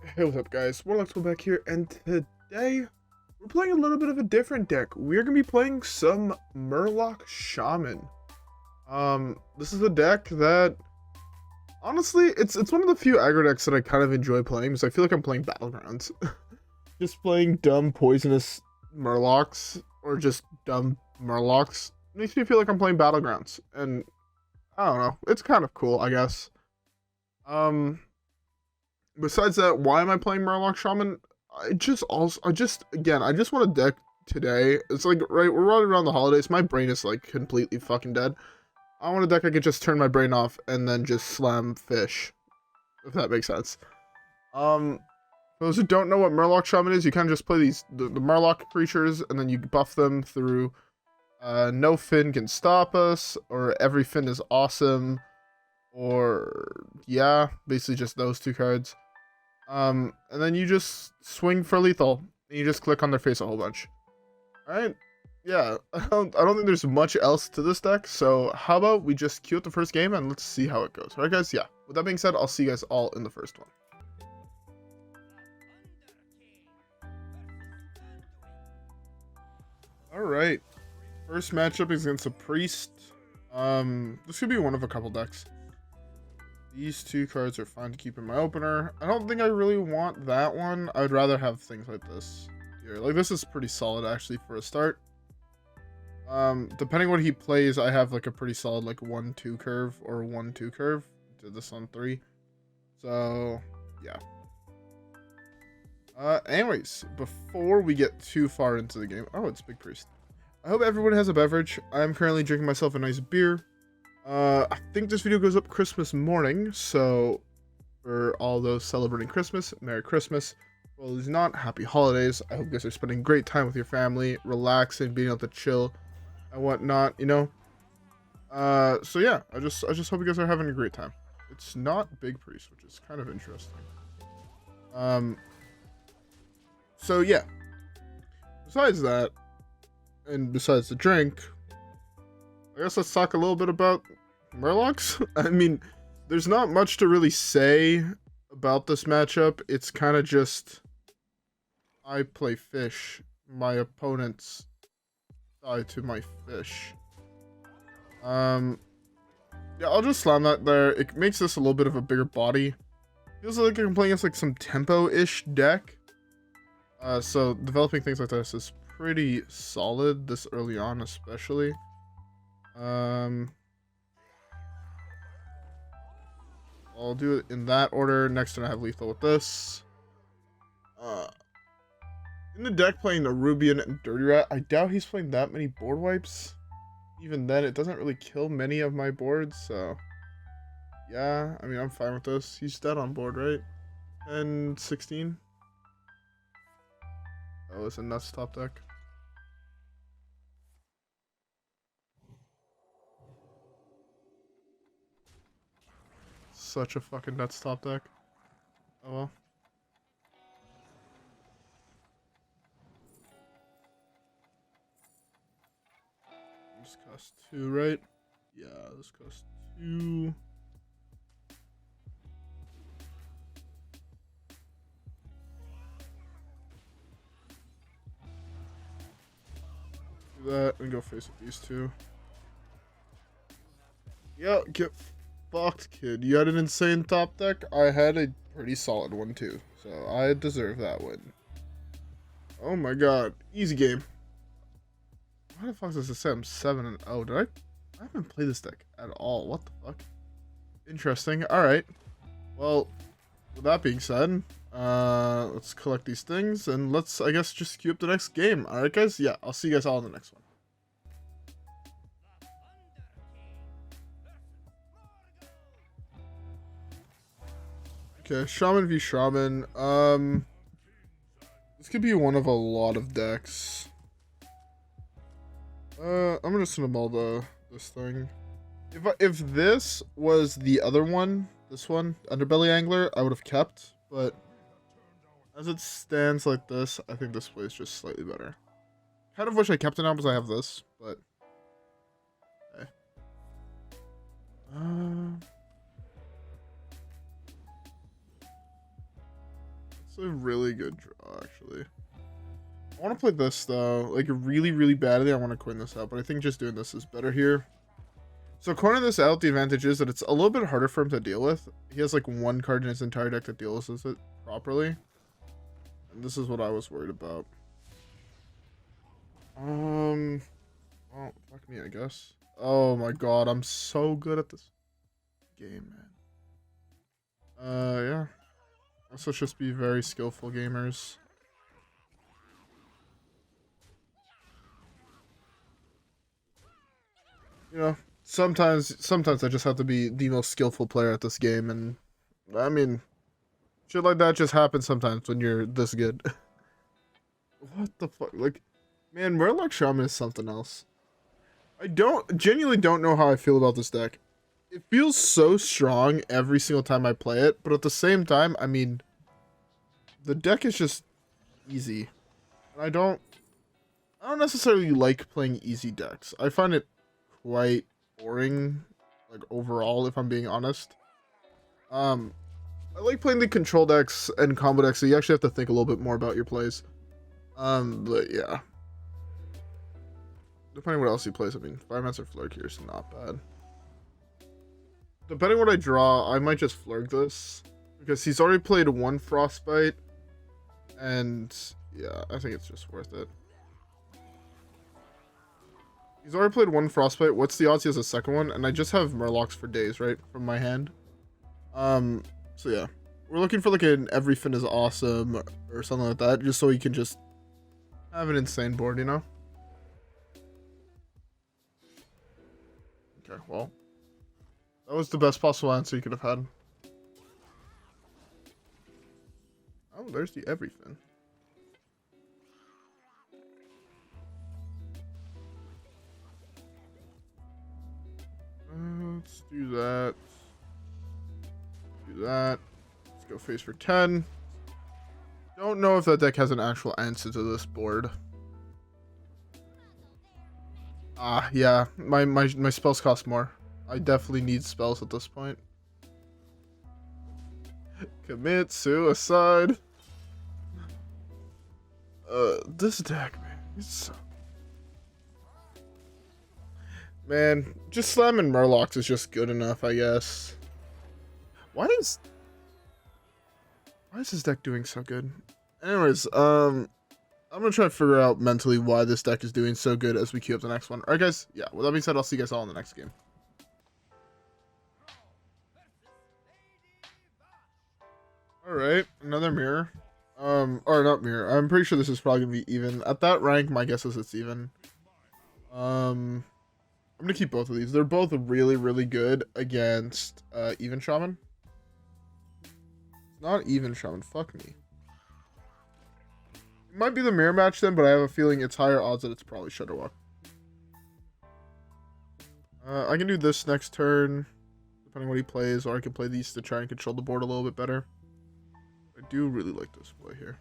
Hey, what's up, guys? WhirlXbow back here, and today we're playing a little bit of a different deck. We're gonna be playing some Murloc Shaman. This is a deck that honestly, it's one of the few aggro decks that I kind of enjoy playing because I feel like I'm playing Battlegrounds. Just playing dumb poisonous Murlocs or just dumb Murlocs makes me feel like I'm playing Battlegrounds, and I don't know, it's kind of cool, I guess. Um. Besides that, why am I playing Murloc Shaman? I just want a deck today. It's like, right, we're running around the holidays. My brain is like completely fucking dead. I want a deck I could just turn my brain off and then just slam fish, if that makes sense. For those who don't know what Murloc Shaman is, you kind of just play the Murloc creatures and then you buff them through Nofin Can Stop Us, or Everyfin is awesome, or yeah, basically just those two cards. And then you just swing for lethal, and you just click on their face a whole bunch. Alright? Yeah, I don't think there's much else to this deck, so how about we just queue up the first game and let's see how it goes. Alright guys, yeah. With that being said, I'll see you guys all in the first one. Alright. First matchup is against a priest. This could be one of a couple decks. These two cards are fine to keep in my opener. I don't think I really want that one. I would rather have things like this here. Like, this is pretty solid, actually, for a start. Depending what he plays, I have, like, a pretty solid, like, 1-2 curve or 1-2 curve. Did this on 3. So, yeah. Anyways, before we get too far into the game... Oh, it's Big Priest. I hope everyone has a beverage. I'm currently drinking myself a nice beer. I think this video goes up Christmas morning, so for all those celebrating Christmas, Merry Christmas. Well, it's not, Happy Holidays. I hope you guys are spending great time with your family, relaxing, being able to chill and whatnot, you know. So yeah, I just hope you guys are having a great time. It's not Big Priest, which is kind of interesting. So yeah. Besides that, and besides the drink, I guess let's talk a little bit about Murlocs. I mean, there's not much to really say about this matchup. It's kind of just, I play fish. My opponents die to my fish. Yeah, I'll just slam that there. It makes this a little bit of a bigger body. Feels like I'm playing against like some tempo-ish deck. So developing things like this is pretty solid this early on, especially. I'll do it in that order. Next turn I have lethal with this. In the deck playing the Rubian and Dirty Rat, I doubt he's playing that many board wipes. Even then, it doesn't really kill many of my boards, so... Yeah, I mean, I'm fine with this. He's dead on board, right? And 16. Oh, it's a nuts top deck. Such a fucking nuts top deck. Oh well. This costs 2, right? Yeah, this costs 2. Do that and go face with these two. Yeah, get fucked, kid. You had an insane top deck. I had a pretty solid one too, so I deserve that win. Oh my god, easy game. Why the fuck does it say I'm 7-0? Did I haven't played this deck at all. What the fuck? Interesting. Alright. Well, with that being said, let's collect these things and let's, I guess, just queue up the next game. Alright guys? Yeah, I'll see you guys all in the next one. Okay, Shaman v Shaman. This could be one of a lot of decks. I'm gonna send them all this thing. If this was the other one, this one, Underbelly Angler, I would have kept, but as it stands like this, I think this plays just slightly better. Kind of wish I kept it now because I have this, but okay. It's a really good draw, actually. I want to play this, though. Like, really, really badly, I want to coin this out. But I think just doing this is better here. So, coining this out, the advantage is that it's a little bit harder for him to deal with. He has, like, one card in his entire deck that deals with it properly. And this is what I was worried about. Well, fuck me, I guess. Oh, my God. I'm so good at this game, man. Yeah. Let's just be very skillful gamers. You know, sometimes I just have to be the most skillful player at this game, and I mean, shit like that just happens sometimes when you're this good. What the fuck? Like, man, Murloc Shaman is something else. I genuinely don't know how I feel about this deck. It feels so strong every single time I play it, but at the same time, I mean, the deck is just easy. And I don't necessarily like playing easy decks. I find it quite boring, like, overall, if I'm being honest. I like playing the control decks and combo decks, so you actually have to think a little bit more about your plays. But yeah. Depending on what else he plays, I mean, Firemancer Flurgl here is not bad. Depending on what I draw, I might just Flurg this, because he's already played one Frostbite, and yeah, I think it's just worth it. He's already played one Frostbite. What's the odds he has a second one? And I just have Murlocs for days, right? From my hand. So yeah. We're looking for like an Everyfin is awesome or something like that. Just so he can just have an insane board, you know? Okay, well. That was the best possible answer you could have had. Oh, there's the Everyfin. Let's do that. Do that. Let's go face for 10. Don't know if that deck has an actual answer to this board. Yeah. My spells cost more. I definitely need spells at this point. Commit suicide. This deck, man. It's so... Man, just slamming Murlocs is just good enough, I guess. Why is this deck doing so good? Anyways, I'm gonna try to figure out mentally why this deck is doing so good as we queue up the next one. Alright, guys, yeah, with that being said, I'll see you guys all in the next game. Alright, another mirror. Or not mirror. I'm pretty sure this is probably gonna be even. At that rank, my guess is it's even. I'm gonna keep both of these. They're both really, really good against even Shaman. It's not even Shaman. Fuck me. It might be the mirror match then, but I have a feeling it's higher odds that it's probably Shudderwalk. I can do this next turn, depending on what he plays, or I can play these to try and control the board a little bit better. I do really like this play here.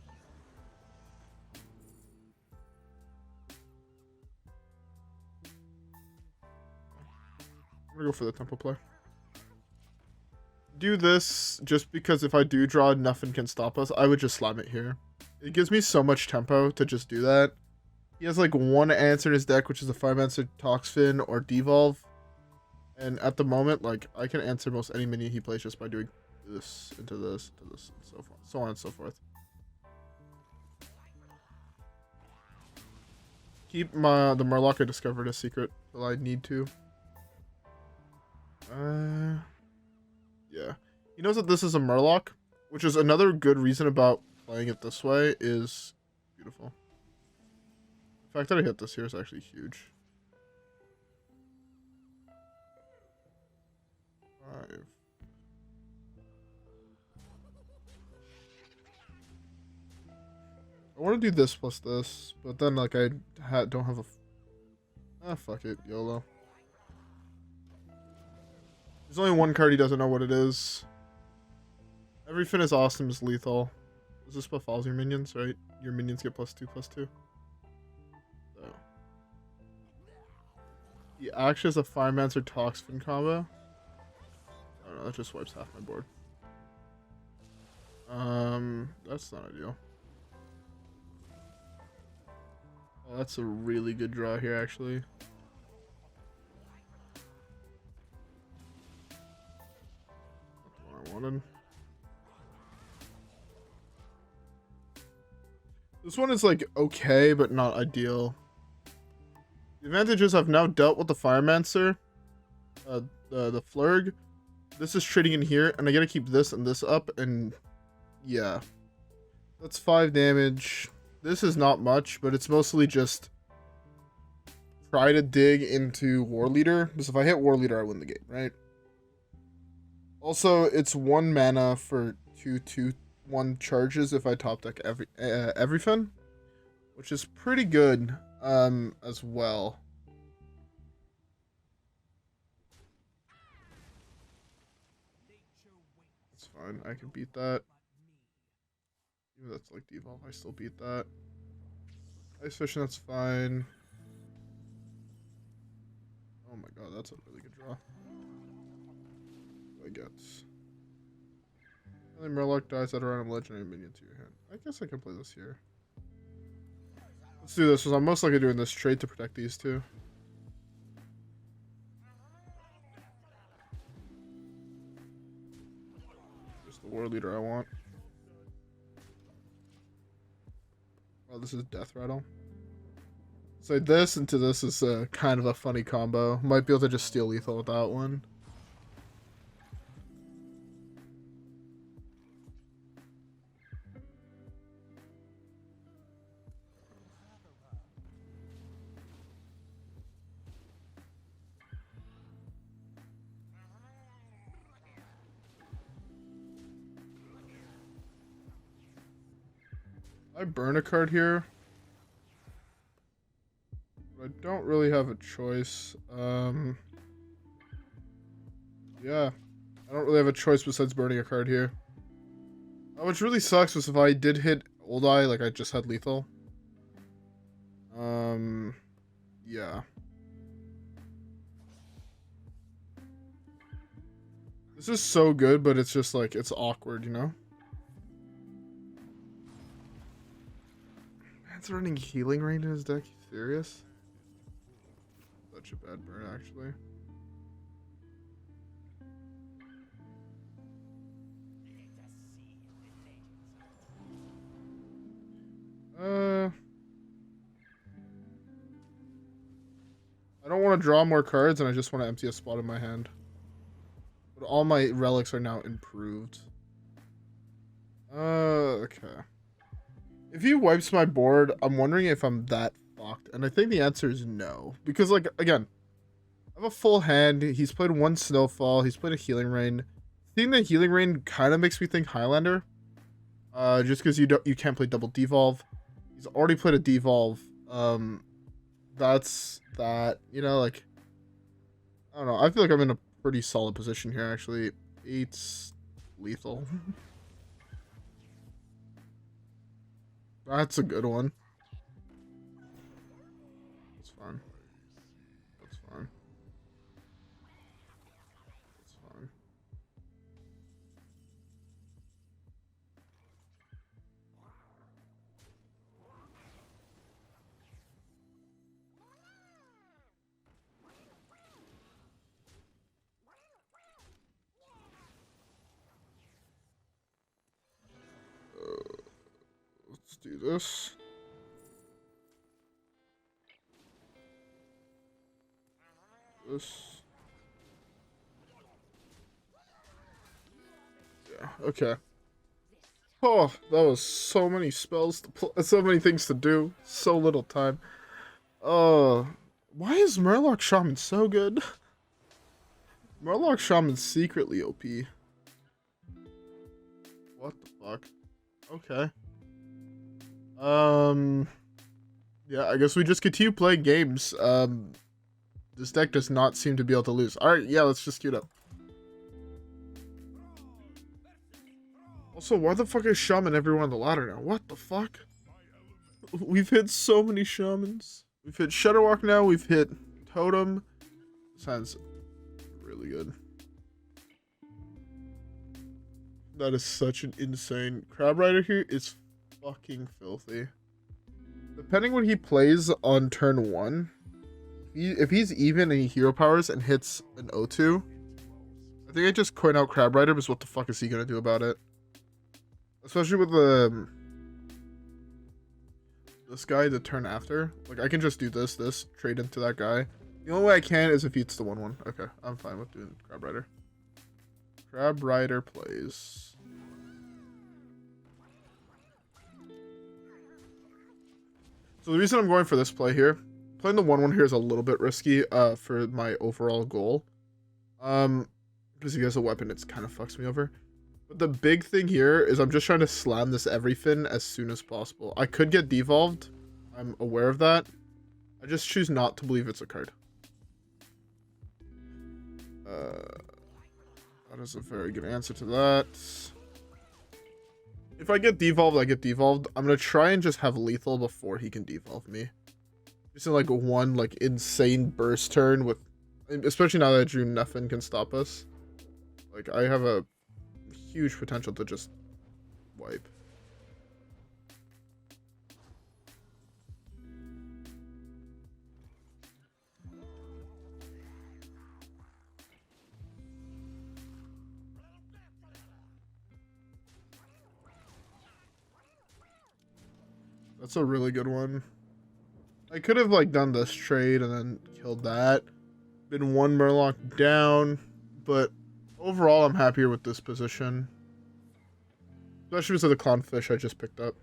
I'm gonna go for the tempo play. Do this just because if I do draw Nofin Can Stop Us, I would just slam it here. It gives me so much tempo to just do that. He has like one answer in his deck, which is a Firemancer Toxfin or Devolve. And at the moment, like, I can answer most any minion he plays just by doing this into this, and so on and so forth. Keep the Murloc I discovered a secret till I need to. Yeah. He knows that this is a Murloc, which is another good reason about playing it this way is beautiful. The fact that I hit this here is actually huge. 5. I want to do this plus this, but then like I don't have a... fuck it, YOLO. There's only one card he doesn't know what it is. Everyfin is awesome is lethal. Does this buff all your minions, right? Your minions get +2/+2. So. He actually has a Firemancer Toxfin combo. I don't know, that just wipes half my board. That's not ideal. Oh, that's a really good draw here, actually. That's what I wanted. This one is like okay, but not ideal. The advantage is I've now dealt with the Firemancer, the Flurgl. This is trading in here, and I gotta keep this and this up, and yeah. That's 5 damage. This is not much, but it's mostly just try to dig into War Leader, because if I hit War Leader, I win the game, right? Also, it's 1 mana for 2/1 charges if I top deck Everyfin, which is pretty good as well. It's fine. I can beat that. Even that's like devolve, I still beat that. Ice Fishing, that's fine. Oh my god, that's a really good draw. I guess. And then Murloc dies at a random legendary minion to your hand. I guess I can play this here. Let's do this, because I'm most likely doing this trade to protect these two. Just the War Leader I want. Oh, this is Death Rattle. So this into this is kind of a funny combo. Might be able to just steal lethal with that one. I burn a card here. But I don't really have a choice. Yeah. I don't really have a choice besides burning a card here. Which really sucks was if I did hit Old Eye, like I just had lethal. Yeah. This is so good, but it's just like, it's awkward, you know? Man's running Healing Rain in his deck, you serious? Such a bad burn, actually. I don't want to draw more cards, and I just want to empty a spot in my hand. But all my relics are now improved. Okay. If he wipes my board, I'm wondering if I'm that fucked. And I think the answer is no. Because, like, again, I have a full hand. He's played 1 Snowfall. He's played a Healing Rain. Seeing the Healing Rain kind of makes me think Highlander. Just because you can't play double devolve. He's already played a devolve. That's that. You know, like, I don't know. I feel like I'm in a pretty solid position here, actually. 8's lethal. That's a good one. That's fine. That's fine. That's fine. Let's do this. Yeah, okay. Oh, that was so many spells to play, so many things to do, so little time. Oh, why is Murloc Shaman so good? Murloc Shaman's secretly OP. What the fuck? Okay. Yeah, I guess we just continue playing games. This deck does not seem to be able to lose. Alright, yeah, let's just queue it up. Also, why the fuck is Shaman everyone on the ladder now? What the fuck? We've hit so many Shamans. We've hit Shudderwalk now, we've hit Totem. Sounds really good. That is such an insane. Crabrider here is fucking filthy. Depending what he plays on turn 1, if he's even and he hero powers and hits an O2, I think I just coin out Crabrider because what the fuck is he gonna do about it? Especially with this guy the turn after. Like I can just do this, trade into that guy. The only way I can is if he hits the 1/1. Okay, I'm fine with doing Crabrider. Crabrider plays. So the reason I'm going for this play here, playing the 1/1 here is a little bit risky for my overall goal. Because he has a weapon, it kind of fucks me over. But the big thing here is I'm just trying to slam this Everyfin as soon as possible. I could get devolved. I'm aware of that. I just choose not to believe it's a card. That is a very good answer to that. If I get devolved, I get devolved. I'm going to try and just have lethal before he can devolve me. Just in like one like insane burst turn with, especially now that I drew Nofin Can Stop Us. Like I have a huge potential to just wipe. That's a really good one. I could have like done this trade and then killed that. Been one Murloc down, but overall I'm happier with this position. Especially because of the Clownfish I just picked up.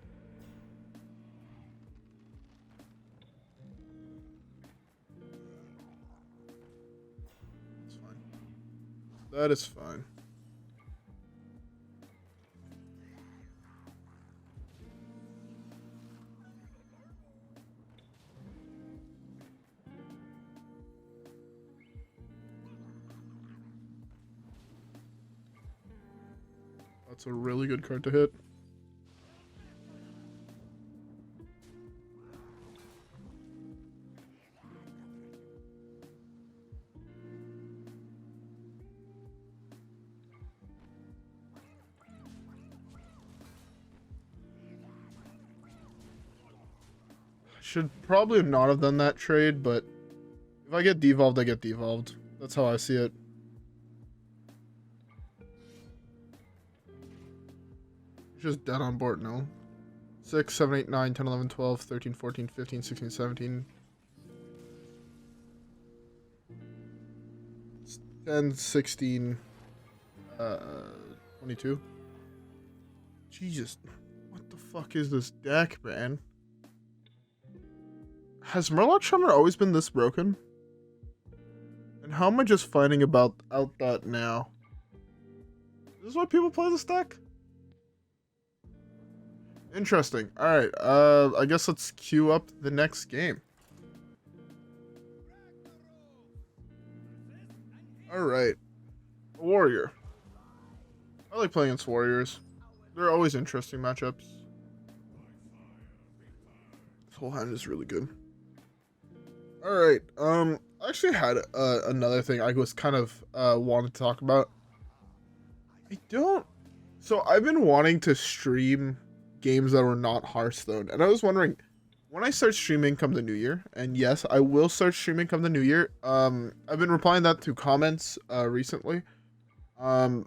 That's fine. That is fine. That's a really good card to hit. Should probably not have done that trade, but if I get devolved, I get devolved. That's how I see it. Just dead on board, no? 6, 7, 8, 9, 10, 11, 12, 13, 14, 15, 16, 17. 10, 16, 22. Jesus. What the fuck is this deck, man? Has Murloc Shaman always been this broken? And how am I just finding out that now? Is this why people play this deck? Interesting. Alright, I guess let's queue up the next game. Alright. Warrior. I like playing against warriors. They're always interesting matchups. This whole hand is really good. Alright, I actually had another thing I was kind of wanted to talk about. So I've been wanting to stream games that were not Hearthstone, and I was wondering when I start streaming come the new year, and yes, I will start streaming come the new year. I've been replying that to comments recently. I've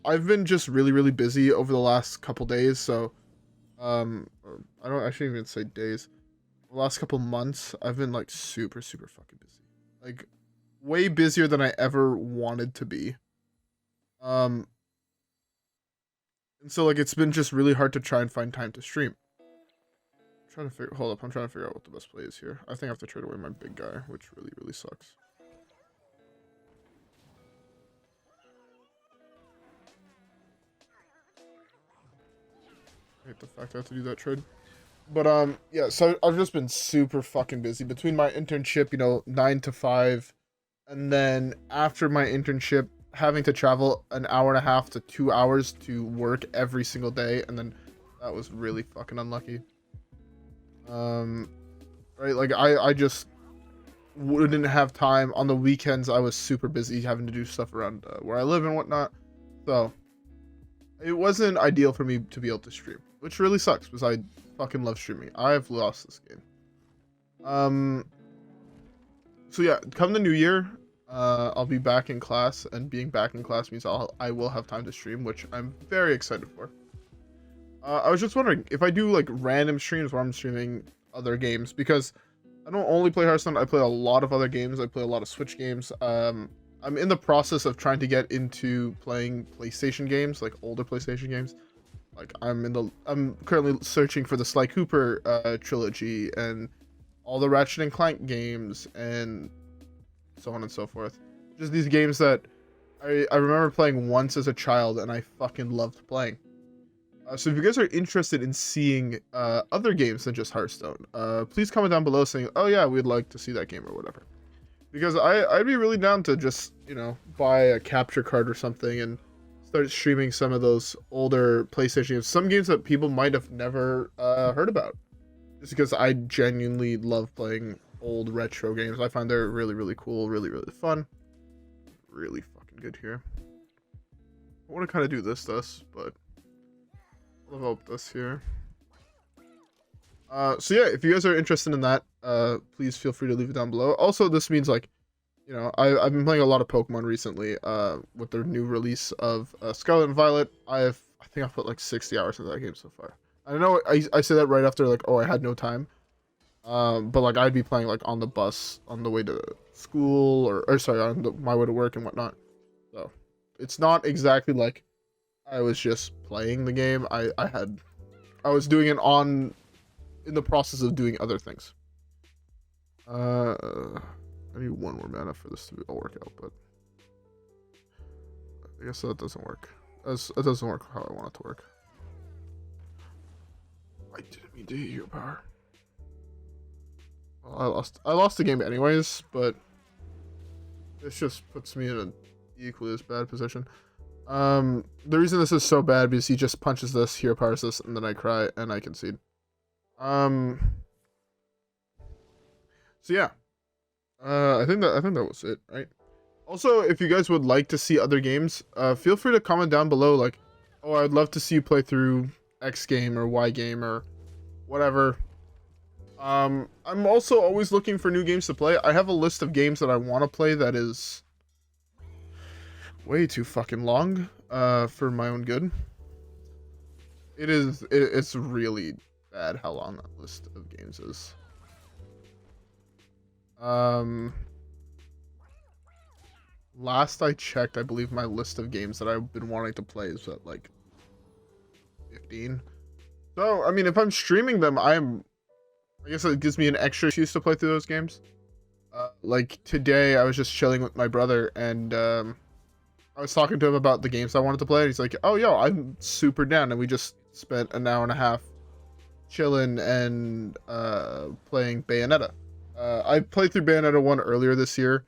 been just really busy over the last couple days, so I shouldn't even say days. The last couple months I've been like super fucking busy, like way busier than I ever wanted to be. And so, like, it's been just really hard to try and find time to stream. I'm trying to figure out what the best play is here. I think I have to trade away my big guy, which really sucks. I hate the fact I have to do that trade. But, yeah, so I've just been super fucking busy. Between my internship, 9 to 5, and then after my internship, having to travel an hour and a half to 2 hours to work every single day, and then that was really fucking unlucky. Right, like I just wouldn't have time. On the weekends I was super busy having to do stuff around where I live and whatnot. So it wasn't ideal for me to be able to stream, which really sucks because I fucking love streaming. I've lost this game. So yeah, come the new year, I'll be back in class, and being back in class means I will have time to stream, which I'm very excited for. I was just wondering if I do like random streams where I'm streaming other games, because I don't only play Hearthstone, I play a lot of other games. I play a lot of Switch games. I'm in the process of trying to get into playing PlayStation games, like older PlayStation games. Like I'm currently searching for the Sly Cooper trilogy and all the Ratchet and Clank games and so on and so forth. Just these games that I remember playing once as a child and I fucking loved playing. So if you guys are interested in seeing other games than just Hearthstone, please comment down below saying, oh yeah, we'd like to see that game or whatever. Because I'd be really down to just, you know, buy a capture card or something and start streaming some of those older PlayStation games. Some games that people might have never heard about. Just because I genuinely love playing old retro games. I find they're really, really cool, really, really fun. Really fucking good here. I want to kind of do this, but I'll develop this here. So yeah, if you guys are interested in that, please feel free to leave it down below. Also, this means, like, you know, I've been playing a lot of Pokemon recently, with their new release of Scarlet and Violet. I think I've put like 60 hours into that game so far. I know I say that right after, like, oh, I had no time. But like I'd be playing like on the bus on the way to school, or sorry, on my way to work and whatnot. So it's not exactly like I was just playing the game. I was doing it in the process of doing other things. I need one more mana for this to all work out, but I guess that doesn't work. It doesn't work how I want it to work. I didn't mean to hit your power. Well, I lost the game anyways, but this just puts me in an equally as bad position. The reason this is so bad because he just punches this, hero powers this, and then I cry and I concede. So yeah. I think that was it, right? Also, if you guys would like to see other games, feel free to comment down below, like, oh, I'd love to see you play through X game or Y game or whatever. I'm also always looking for new games to play. I have a list of games that I want to play that is way too fucking long, for my own good. It's really bad how long that list of games is. Last I checked, I believe my list of games that I've been wanting to play is at like 15. So, I mean, if I'm streaming them, I guess it gives me an extra excuse to play through those games. Like today, I was just chilling with my brother, and I was talking to him about the games I wanted to play, and he's like, oh, yo, I'm super down, and we just spent an hour and a half chilling and playing Bayonetta. I played through Bayonetta 1 earlier this year,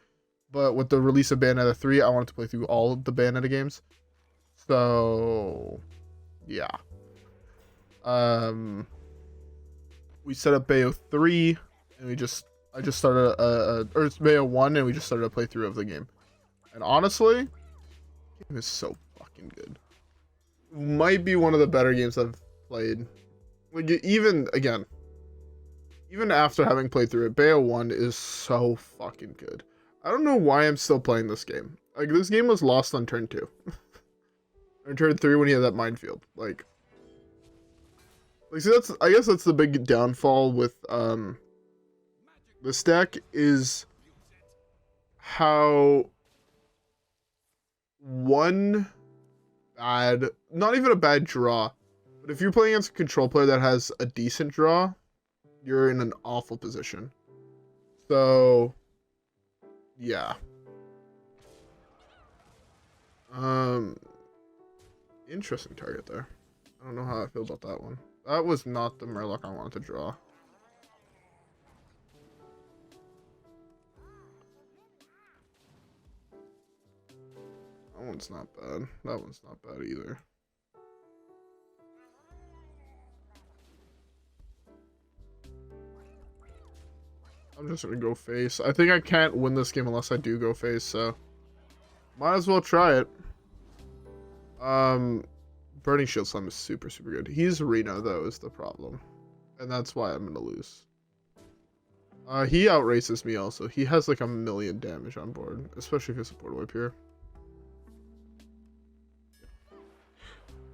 but with the release of Bayonetta 3, I wanted to play through all of the Bayonetta games. So, yeah. We set up Bayo 3, and I just started or it's Bayo 1, and we just started a playthrough of the game. And honestly, the game is so fucking good. Might be one of the better games I've played. Like, even after having played through it, Bayo 1 is so fucking good. I don't know why I'm still playing this game. Like, this game was lost on turn 2. Or turn 3 when he had that minefield. Like, see, I guess that's the big downfall with this deck, is how one bad, not even a bad draw, but if you're playing against a control player that has a decent draw, you're in an awful position. So, yeah. Interesting target there. I don't know how I feel about that one. That was not the Murloc I wanted to draw. That one's not bad. That one's not bad either. I'm just gonna go face. I think I can't win this game unless I do go face, so might as well try it. Burning Shield Slam is super, super good. He's Reno, though, is the problem. And that's why I'm going to lose. He outraces me also. He has like 1,000,000 damage on board, especially if he has a board wipe here.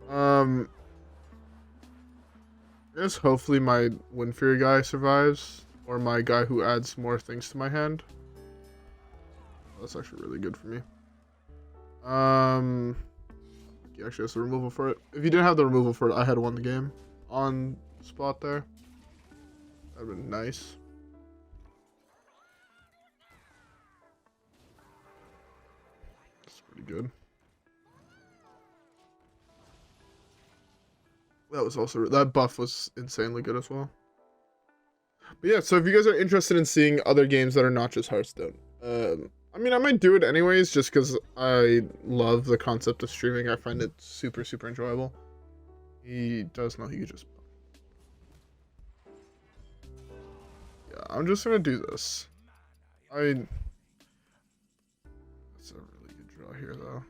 I guess hopefully my Wind Fury guy survives, or my guy who adds more things to my hand. That's actually really good for me. He actually has the removal for it. If you didn't have the removal for it, I had won the game on spot there. That'd been nice. That's pretty good. That was also, that buff was insanely good as well. But yeah, so if you guys are interested in seeing other games that are not just Hearthstone, I mean, I might do it anyways, just because I love the concept of streaming. I find it super, super enjoyable. He does know he could just... Yeah, I'm just going to do this. That's a really good draw here, though.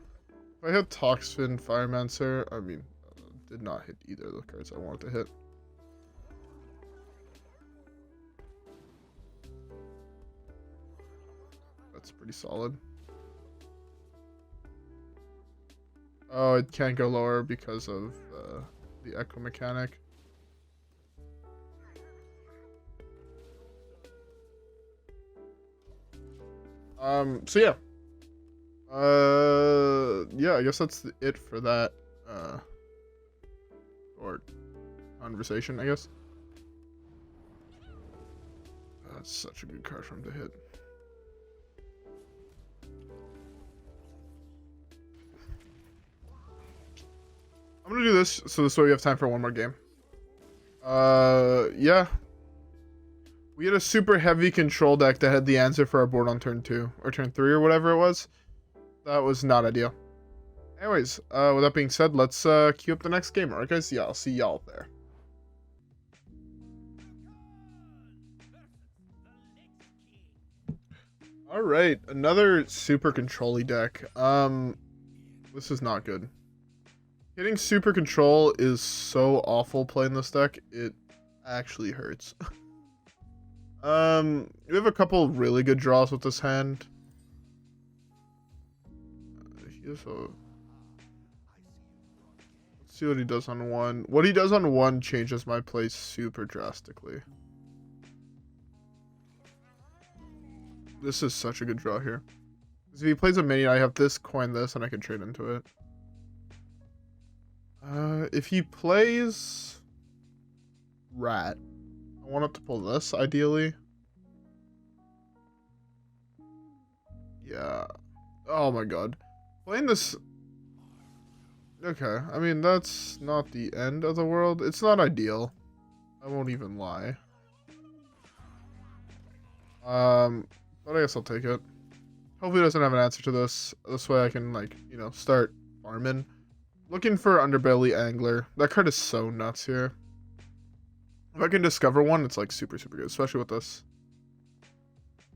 If I had Toxfin, Firemancer, I mean, did not hit either of the cards I wanted to hit. That's pretty solid. Oh, it can't go lower because of the echo mechanic. So yeah. Yeah, I guess that's it for that, or conversation, I guess. That's such a good card for him to hit. I'm gonna do this so this way we have time for one more game. Yeah. We had a super heavy control deck that had the answer for our board on turn 2 or turn 3 or whatever it was. That was not ideal. Anyways, with that being said, let's queue up the next game. Alright guys, yeah, I'll see y'all there. Alright, another super control-y deck. This is not good. Hitting super control is so awful playing this deck. It actually hurts. We have a couple really good draws with this hand. Let's see what he does on 1. What he does on 1 changes my play super drastically. This is such a good draw here. Because if he plays a minion, I have this, coin this, and I can trade into it. If he plays Rat, I want it to pull this, ideally. Yeah. Oh my god. Playing this... Okay, I mean, that's not the end of the world. It's not ideal. I won't even lie. But I guess I'll take it. Hopefully it doesn't have an answer to this. This way I can, like, you know, start farming. Looking for Underbelly Angler. That card is so nuts here. If I can discover one, it's like super, super good, especially with this.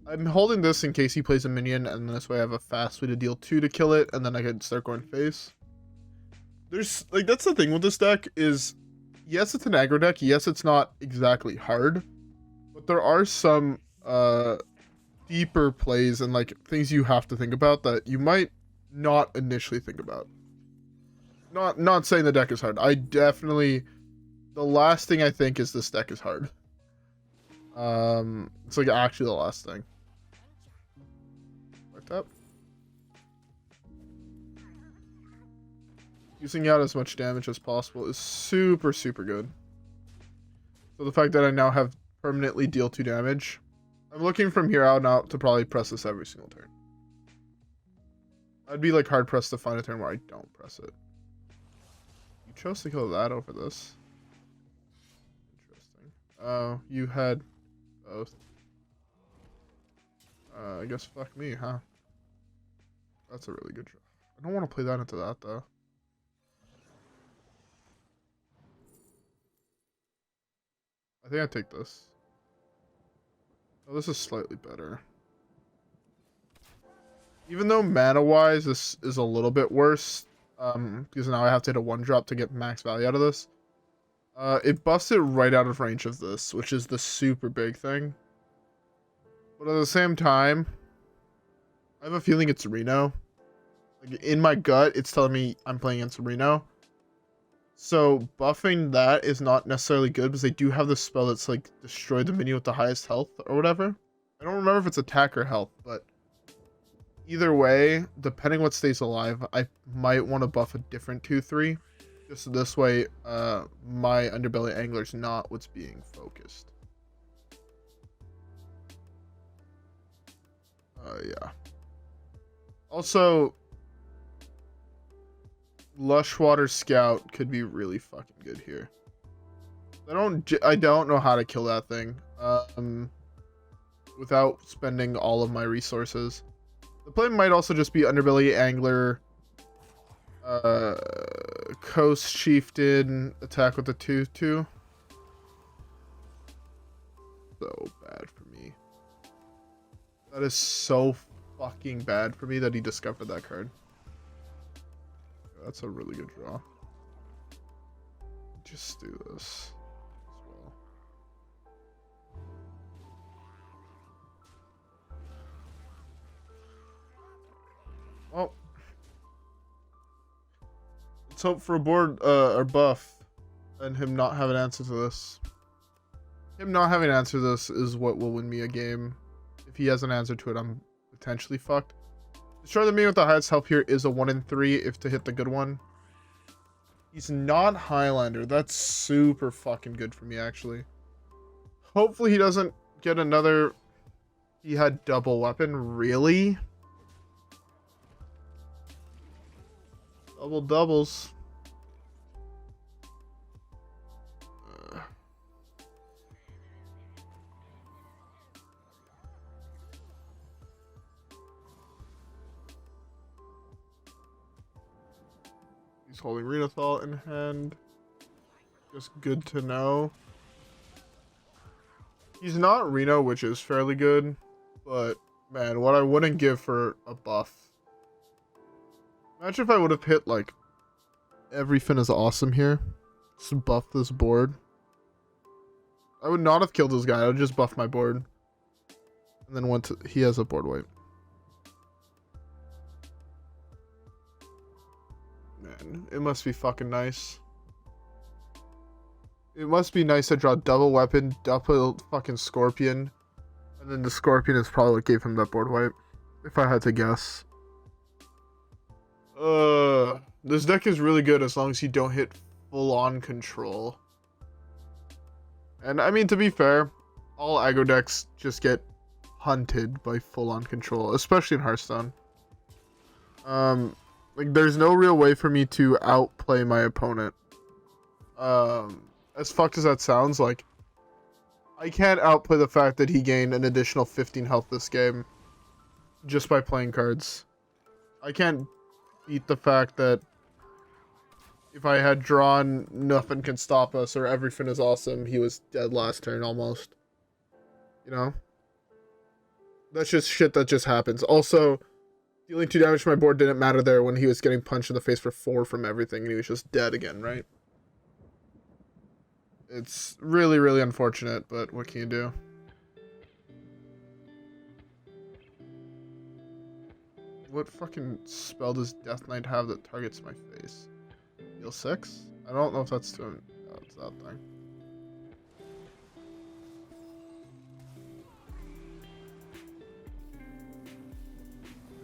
I'm holding this in case he plays a minion, and this way I have a fast way to deal 2 to kill it, and then I can start going face. There's, like, that's the thing with this deck is, yes, it's an aggro deck. Yes, it's not exactly hard, but there are some deeper plays and, like, things you have to think about that you might not initially think about. Not saying the deck is hard. I definitely, the last thing I think is this deck is hard. It's like actually the last thing. Like that. Using out as much damage as possible is super, super good. So the fact that I now have permanently deal 2 damage, I'm looking from here out now to probably press this every single turn. I'd be like hard pressed to find a turn where I don't press it. You chose to kill that over this. Interesting. Oh, you had both. I guess fuck me, huh? That's a really good draw. I don't want to play that into that, though. I think I take this. Oh, this is slightly better. Even though mana-wise, this is a little bit worse, Because now I have to hit a 1-drop to get max value out of this. It buffs it right out of range of this, which is the super big thing. But at the same time, I have a feeling it's Reno. Like, in my gut, it's telling me I'm playing against Reno. So buffing that is not necessarily good because they do have the spell that's like destroy the minion with the highest health or whatever. I don't remember if it's attack or health, but either way, depending what stays alive, I might want to buff a different 2/3. Just so this way, my Underbelly Angler's not what's being focused. Yeah. Also, Lushwater Scout could be really fucking good here. I don't know how to kill that thing without spending all of my resources. The play might also just be Underbelly Angler, Coast Chieftain, attack with the 2/2. So bad for me. That is so fucking bad for me that he discovered that card. That's a really good draw. Just do this as well. Well, let's hope for a board or buff and him not have an answer to this. Him not having an answer to this is what will win me a game. If he has an answer to it, I'm potentially fucked. Destroy the minion with the highest health here is a 1 in 3 if to hit the good one. He's not Highlander. That's super fucking good for me, actually. Hopefully he doesn't get another... He had double weapon. Really? Double doubles. He's holding Renothal in hand. Just good to know. He's not Reno, which is fairly good. But, man, what I wouldn't give for a buff. Imagine if I would have hit, like, Everyfin is awesome here. Just buff this board. I would not have killed this guy. I would just buff my board. And then once he has a board wipe. Man, it must be fucking nice. It must be nice to draw double weapon, double fucking scorpion. And then the scorpion is probably what gave him that board wipe. If I had to guess. This deck is really good as long as you don't hit full-on control. And I mean, to be fair, all aggro decks just get hunted by full-on control, especially in Hearthstone. Like, there's no real way for me to outplay my opponent. As fucked as that sounds, like, I can't outplay the fact that he gained an additional 15 health this game just by playing cards. I can't beat the fact that if I had drawn Nofin Can Stop Us or Everyfin is Awesome, he was dead last turn almost. You know? That's just shit that just happens. Also, dealing 2 damage to my board didn't matter there when he was getting punched in the face for 4 from everything and he was just dead again, right? It's really, really unfortunate, but what can you do? What fucking spell does Death Knight have that targets my face? Heal 6? I don't know if that's to him. No, it's that thing.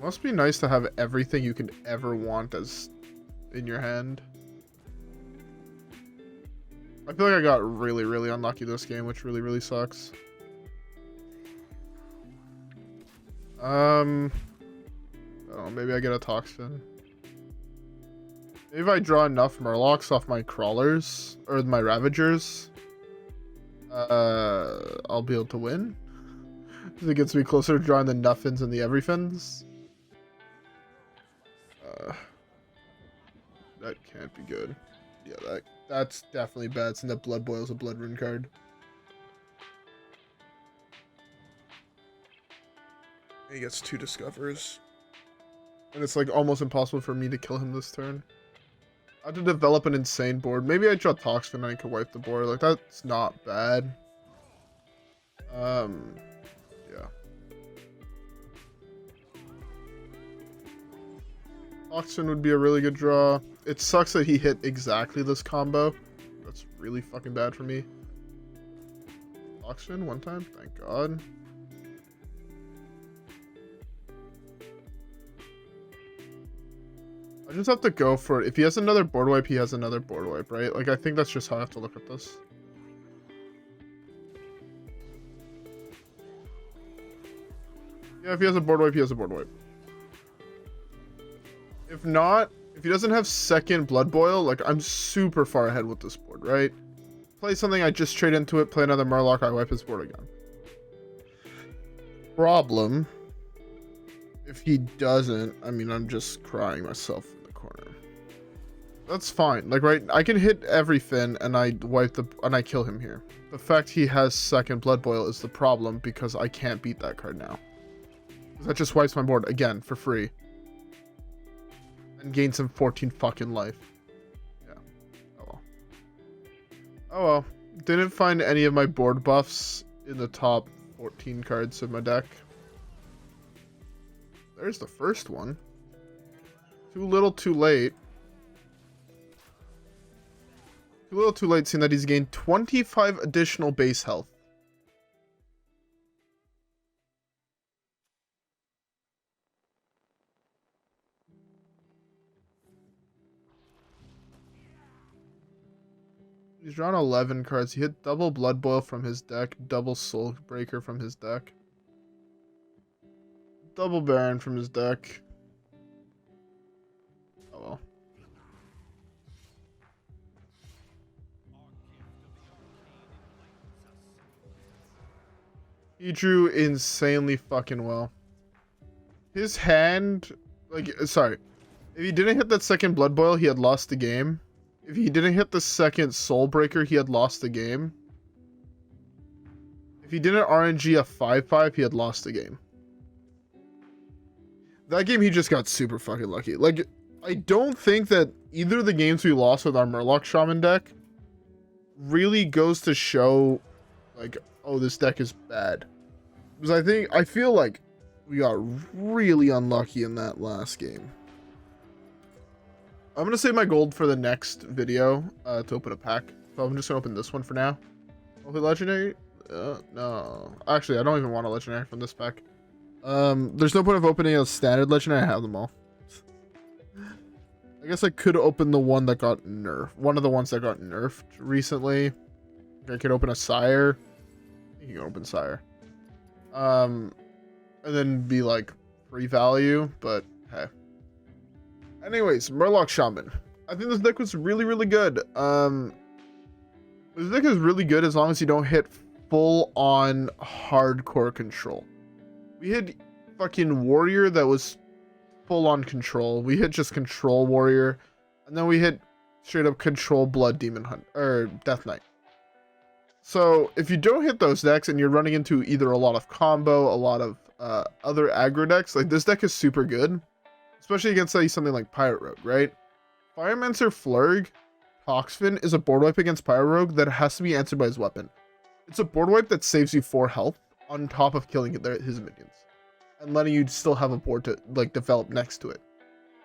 Must be nice to have everything you could ever want as in your hand. I feel like I got really, really unlucky this game, which really, really sucks. I don't know, maybe I get a Toxfin. Maybe if I draw enough Murlocs off my crawlers, or my Ravagers, I'll be able to win. Because it gets me closer to drawing the Nofins and the Everyfins. That can't be good. Yeah, that's definitely bad, since that Blood Boil's a Blood Rune card. He gets 2 Discoverers. And it's like almost impossible for me to kill him this turn. I had to develop an insane board. Maybe I draw Toxfin and I could wipe the board. Like, that's not bad. Yeah. Toxfin would be a really good draw. It sucks that he hit exactly this combo. That's really fucking bad for me. Toxfin one time, thank God. I just have to go for it. If he has another board wipe, he has another board wipe, right? Like, I think that's just how I have to look at this. Yeah, if he has a board wipe, he has a board wipe. If not, if he doesn't have second Blood Boil, like, I'm super far ahead with this board, right? Play something, I just trade into it, play another Murloc, I wipe his board again. Problem, if he doesn't, I mean, I'm just crying myself in the corner. That's fine. Like, right, I can hit Everyfin and I kill him here. The fact he has second Blood Boil is the problem because I can't beat that card now. That just wipes my board again for free. And gains him 14 fucking life. Yeah. Oh well. Oh well. Didn't find any of my board buffs in the top 14 cards of my deck. There's the first one. Too little, too late. Too little, too late, seeing that he's gained 25 additional base health. He's drawn 11 cards. He hit double Blood Boil from his deck, double Soul Breaker from his deck, double Baron from his deck. Oh well. He drew insanely fucking well. His hand, like, sorry. If he didn't hit that second Blood Boil, he had lost the game. If he didn't hit the second Soul Breaker, he had lost the game. If he didn't RNG a 5/5, he had lost the game. That game, he just got super fucking lucky. Like, I don't think that either of the games we lost with our Murloc Shaman deck really goes to show, like, oh, this deck is bad. Because I feel like we got really unlucky in that last game. I'm going to save my gold for the next video to open a pack. So I'm just going to open this one for now. Hopefully legendary? No. Actually, I don't even want a legendary from this pack. There's no point of opening a standard legendary. I have them all. I guess I could open the one that got nerfed. One of the ones that got nerfed recently. I could open a Sire. You can open Sire. And then be like free value, but hey. Anyways, Murloc Shaman. I think this deck was really, really good. This deck is really good as long as you don't hit full-on hardcore control. We hit fucking Warrior that was full-on control. We hit just Control Warrior. And then we hit straight-up Control Blood Demon Hunt, or Death Knight. So, if you don't hit those decks and you're running into either a lot of combo, a lot of other aggro decks, like this deck is super good. Especially against, say, something like Pirate Rogue, right? Firemancer Flurgl, Toxfin is a board wipe against Pirate Rogue that has to be answered by his weapon. It's a board wipe that saves you 4 health on top of killing his minions. And letting you still have a board to, like, develop next to it.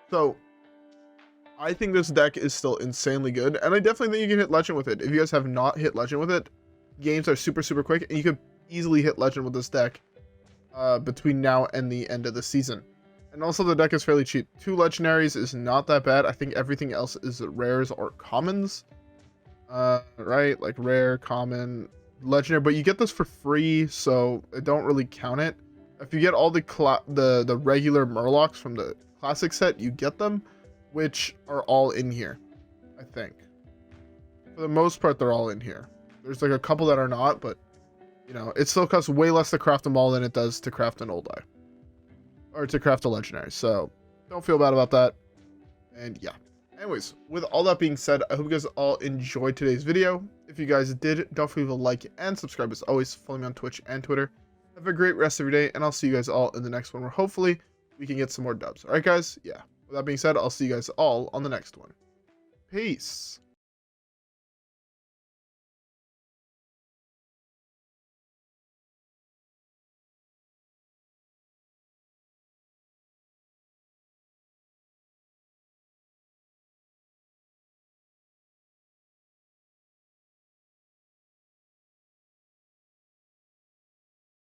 So, I think this deck is still insanely good. And I definitely think you can hit Legend with it. If you guys have not hit Legend with it, games are super, super quick. And you could easily hit Legend with this deck between now and the end of the season. And also the deck is fairly cheap. 2 legendaries is not that bad. I think everything else is rares or commons. Right? Like rare, common, legendary. But you get this for free, so I don't really count it. If you get all the regular Murlocs from the classic set, you get them, which are all in here, I think. For the most part, they're all in here. There's like a couple that are not, but you know, it still costs way less to craft them all than it does to craft an old eye. Or to craft a legendary, so don't feel bad about that. And yeah, anyways, with all that being said, I hope you guys all enjoyed today's video. If you guys did, don't forget to like and subscribe as always. Follow me on Twitch and Twitter. Have a great rest of your day, and I'll see you guys all in the next one where hopefully we can get some more dubs. All right, guys? Yeah. With that being said, I'll see you guys all on the next one. Peace.